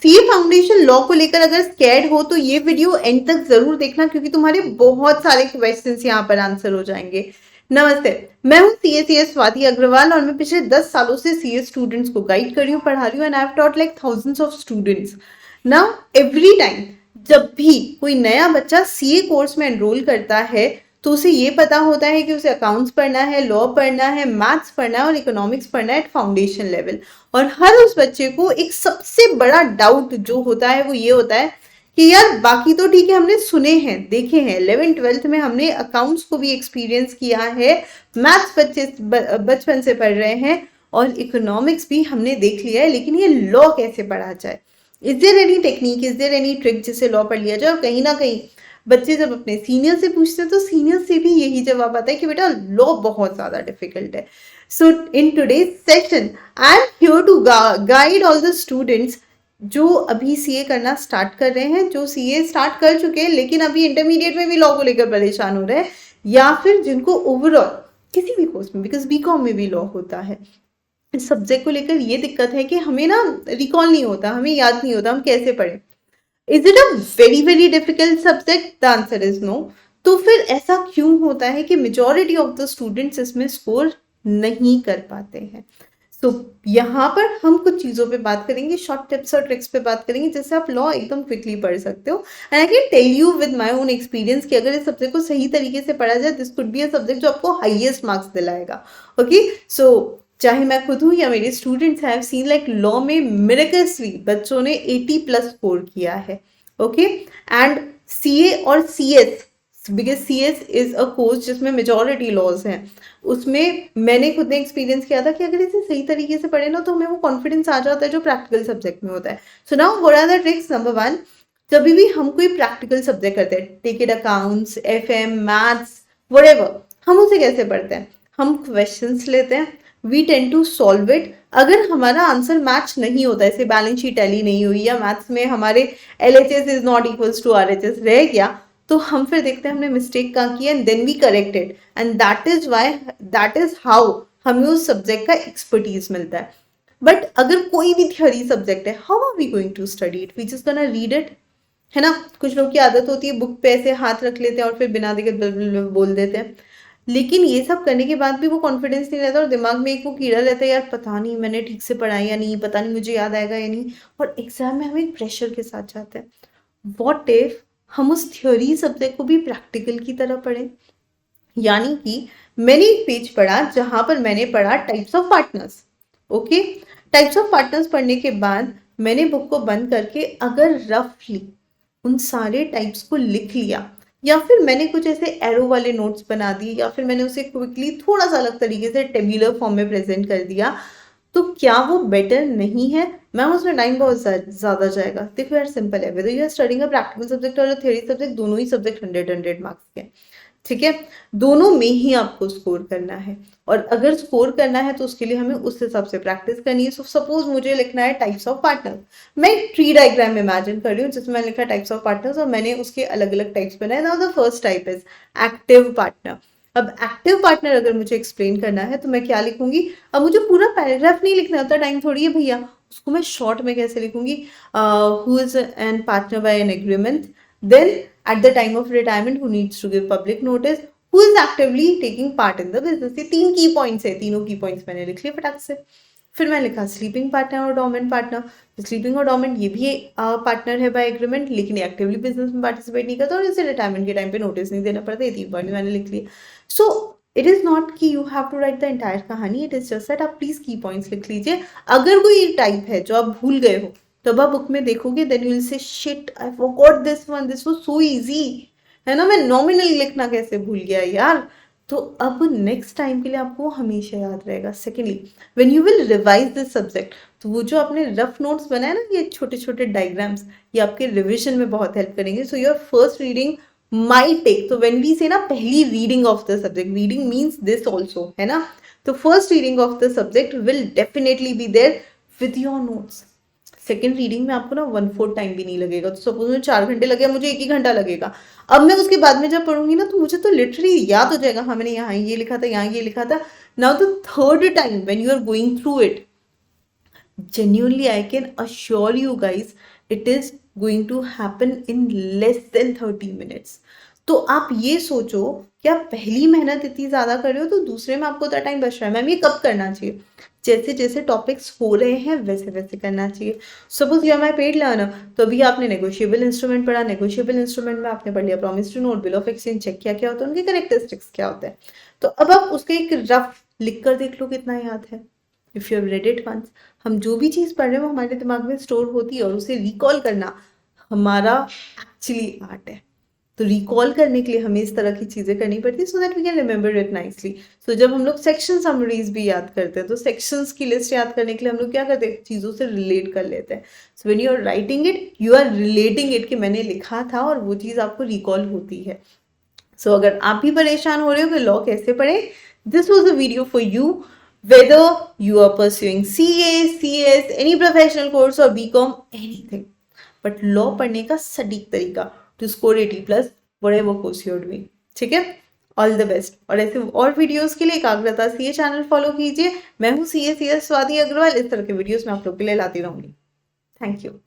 CA foundation law को लेकर अगर स्कैर्ड हो तो ये वीडियो एंड तक जरूर देखना, क्योंकि तुम्हारे बहुत सारे क्वेश्चंस यहाँ पर आंसर हो जाएंगे। नमस्ते, मैं हूँ सीए स्वाति अग्रवाल और मैं पिछले 10 सालों से सीए स्टूडेंट्स को गाइड कर रही हूँ, पढ़ा रही हूँ, and I have taught like thousands of students. Now every time जब भी कोई नया बच्चा सीए कोर्स में एनरोल करता है तो उसे ये पता होता है कि उसे अकाउंट्स पढ़ना है, लॉ पढ़ना है, मैथ्स पढ़ना है और इकोनॉमिक्स पढ़ना है एट फाउंडेशन लेवल। और हर उस बच्चे को एक सबसे बड़ा डाउट जो होता है वो ये होता है कि यार बाकी तो ठीक है, हमने सुने हैं, देखे हैं, 11th-12th में हमने अकाउंट्स को भी एक्सपीरियंस किया है, मैथ्स बचपन से पढ़ रहे हैं और इकोनॉमिक्स भी हमने देख लिया है, लेकिन ये लॉ कैसे पढ़ा जाए? Is there any technique, is there any trick जिससे लॉ पढ़ लिया जाए? और कहीं ना कहीं बच्चे जब अपने सीनियर से पूछते हैं तो सीनियर से भी यही जवाब आता है कि बेटा लॉ बहुत ज्यादा डिफिकल्ट है। So in today's session I am here to guide all the students जो अभी सीए करना स्टार्ट कर रहे हैं, जो सीए स्टार्ट कर चुके हैं लेकिन अभी इंटरमीडिएट में भी लॉ को लेकर परेशान हो रहे हैं, या फिर जिनको ओवरऑल किसी भी कोर्स में, बिकॉज बीकॉम में भी लॉ होता है, इस सब्जेक्ट को लेकर ये दिक्कत है कि हमें ना रिकॉल नहीं होता, हमें याद नहीं होता हम कैसे पढ़ें। Is it a very very difficult subject? The answer is no. तो फिर ऐसा क्यों होता है कि मेजॉरिटी ऑफ द स्टूडेंट्स इसमें स्कोर नहीं कर पाते हैं? तो यहाँ पर हम कुछ चीजों पे बात करेंगे, शॉर्ट टिप्स और ट्रिक्स पे बात करेंगे जिससे आप लॉ एकदम क्विकली पढ़ सकते हो। And I can tell you with my own experience कि अगर इस सब्जेक्ट को सही तरीके से पढ़ा जाए, this could be a subject जो आपको हाईएस्ट मार्क्स दिलाएगा। ओके, सो चाहे मैं खुद हूँ या मेरे students have seen like law में मिरेकल्सली बच्चों ने 80+ स्कोर किया है। ओके, एंड सीए और CS, because CS is a course जिसमें मेजॉरिटी लॉज हैं, उसमें मैंने खुद ने एक्सपीरियंस किया था कि अगर इसे सही तरीके से पढ़े ना तो हमें वो कॉन्फिडेंस आ जाता है जो प्रैक्टिकल सब्जेक्ट में होता है। So now what are the tricks? Number 1, जब भी हम कोई प्रैक्टिकल सब्जेक्ट करते हैं, take it accounts, FM, maths, whatever, हम उसे कैसे पढ़ते हैं? हम क्वेश्चंस लेते हैं, we tend to solve it. अगर हमारा आंसर मैच नहीं होता, ऐसे बैलेंस शीट टैली नहीं हुई या मैथ्स में हमारे LHS is not equals to RHS रह गया, तो हम फिर देखते हैं हमने मिस्टेक कहाँ की and then we corrected, and that is how हमें उस सब्जेक्ट का एक्सपर्टीज मिलता है। बट अगर कोई भी थियोरी सब्जेक्ट है, how are we going to study it? We just gonna read it, है ना? कुछ लोग की आदत होती है बुक पे ऐसे हाथ रख लेते हैं और फिर बिना देखे बोल देते हैं, लेकिन ये सब करने के बाद भी वो कॉन्फिडेंस नहीं रहता और दिमाग में एक वो कीड़ा रहता है, यार पता नहीं मैंने ठीक से पढ़ा या नहीं, पता नहीं मुझे याद आएगा या नहीं, और एग्जाम में हम एक प्रेशर के साथ जाते हैं। व्हाट इफ हम उस थ्योरी सब्जेक्ट को भी प्रैक्टिकल की तरह पढ़ें? यानी कि मैंने एक पेज पढ़ा जहां पर मैंने पढ़ा types of partners. Okay, types of partners पढ़ने के बाद मैंने बुक को बंद करके अगर रफली उन सारे टाइप्स को लिख लिया, या फिर मैंने कुछ ऐसे एरो वाले नोट्स बना दिए, या फिर मैंने उसे क्विकली थोड़ा सा अलग तरीके से टेबुलर फॉर्म में प्रेजेंट कर दिया, तो क्या वो बेटर नहीं है? मैम उसमें टाइम बहुत ज्यादा जाएगा। देखो यार, सिंपल है, whether you are studying a practical subject और थ्योरी सब्जेक्ट, दोनों ही सब्जेक्ट 100 मार्क्स के, ठीक है? दोनों में ही आपको स्कोर करना है, और अगर स्कोर करना है तो उसके लिए हमें उस हिसाब से प्रैक्टिस करनी है। सो सपोज मुझे लिखना है टाइप्स ऑफ पार्टनर, मैं एक ट्री डायग्राम इमेजिन कर रही हूँ जिसमें मैंने लिखा टाइप्स ऑफ पार्टनर्स और मैंने उसके अलग अलग टाइप्स बनाए। Now the first type is active partner. अब एक्टिव पार्टनर अगर मुझे एक्सप्लेन करना है तो मैं क्या लिखूंगी? अब मुझे पूरा पैराग्राफ नहीं लिखना होता, टाइम थोड़ी है भैया, उसको मैं शॉर्ट में कैसे लिखूंगी? Who is an partner by an agreement, then at the time of retirement who needs to give public notice, who is actively taking part in the business. ये 3 की पॉइंट्स है, तीनों की पॉइंट्स मैंने लिख लिए फटाक से। फिर मैंने लिखा स्लीपिंग पार्टनर और डोमेन पार्टनर। स्लीपिंग और डोमेन ये भी पार्टनर है बाय एग्रीमेंट, लेकिन एक्टिवली बिजनेस में पार्टिसिपेट नहीं करता और इसे रिटायरमेंट के टाइम पे नोटिस नहीं देना पड़ता। ये 3 पॉइंट मैंने लिख लिए। सो इट इज नॉट कि you have to write the entire कहानी, इट इज जस्ट दैट आप प्लीज की पॉइंट्स लिख लीजिए। अगर कोई टाइप है जो आप भूल गए हो तो अब आप बुक में देखोगे, then you will say shit I forgot this one, this was so easy, है ना? मैं नॉमिनल लिखना कैसे भूल गया यार। तो अब नेक्स्ट टाइम के लिए आपको हमेशा याद रहेगा। Secondly, when you will revise this subject, तो वो जो आपने रफ नोट्स बनाए ना, ये छोटे छोटे डायग्राम्स, ये आपके रिविजन में बहुत हेल्प करेंगे। So your first reading might take, तो व्हेन वी से ना पहली reading of the subject, reading means this also, है ना? तो first reading of the subject will definitely be there with your notes. Second reading में आपको ना 1/4 time भी नहीं लगेगा। तो सपोज मुझे 4 घंटे लगे, मुझे 1 ही घंटा लगेगा। अब मैं उसके बाद में जब पढ़ूंगी ना तो मुझे तो लिटरली याद हो जाएगा, हाँ मैंने यहाँ ये लिखा था, यहाँ ये लिखा था। Now the third time when you are going through it, genuinely I can assure you guys it is going to happen in less than 30 minutes. तो आप ये सोचो कि आप पहली मेहनत इतनी ज्यादा कर रहे हो तो दूसरे में आपको उतना टाइम बच रहा है। मैम ये कब करना चाहिए? जैसे जैसे टॉपिक्स हो रहे हैं वैसे वैसे करना चाहिए। Suppose you are my paid learner, तो अभी आपने नेगोशिएबल इंस्ट्रूमेंट पढ़ा, नेगोशिएबल इंस्ट्रूमेंट में आपने पढ़ लिया promissory note, bill of exchange cheque किया क्या होता है, उनके करेक्टरिस्टिक्स क्या होते हैं। तो अब आप उसके एक रफ लिख कर देख लो कितना याद है। If you have read it once, हम जो भी चीज़ पढ़ रहे हैं वो हमारे दिमाग में स्टोर होती है और उसे रिकॉल करना हमारा एक्चुअली आर्ट है। तो रिकॉल करने के लिए हमें इस तरह की चीज़ें करनी पड़ती है so that we can remember it nicely. So जब हम लोग सेक्शन समरीज भी याद करते हैं तो सेक्शंस की लिस्ट याद करने के लिए हम लोग क्या करते हैं, चीज़ों से रिलेट कर लेते हैं। So when you are writing it you are relating it कि मैंने लिखा था और वो चीज़ आपको रिकॉल होती है। सो अगर आप भी परेशान हो रहे हो कि लॉ कैसे पढ़े, this was a video for you. Whether you are pursuing CA, CS, any professional course or BCom, anything. But law पढ़ने का सटीक तरीका to score 80+ whatever course you are doing. ठीक है? All the best. और ऐसे और वीडियोस के लिए एकाग्रता CA चैनल फॉलो कीजिए। मैं हूँ CA स्वाति अग्रवाल। इस तरह के वीडियोस मैं आप लोग के लिए लाती रहूंगी। Thank you.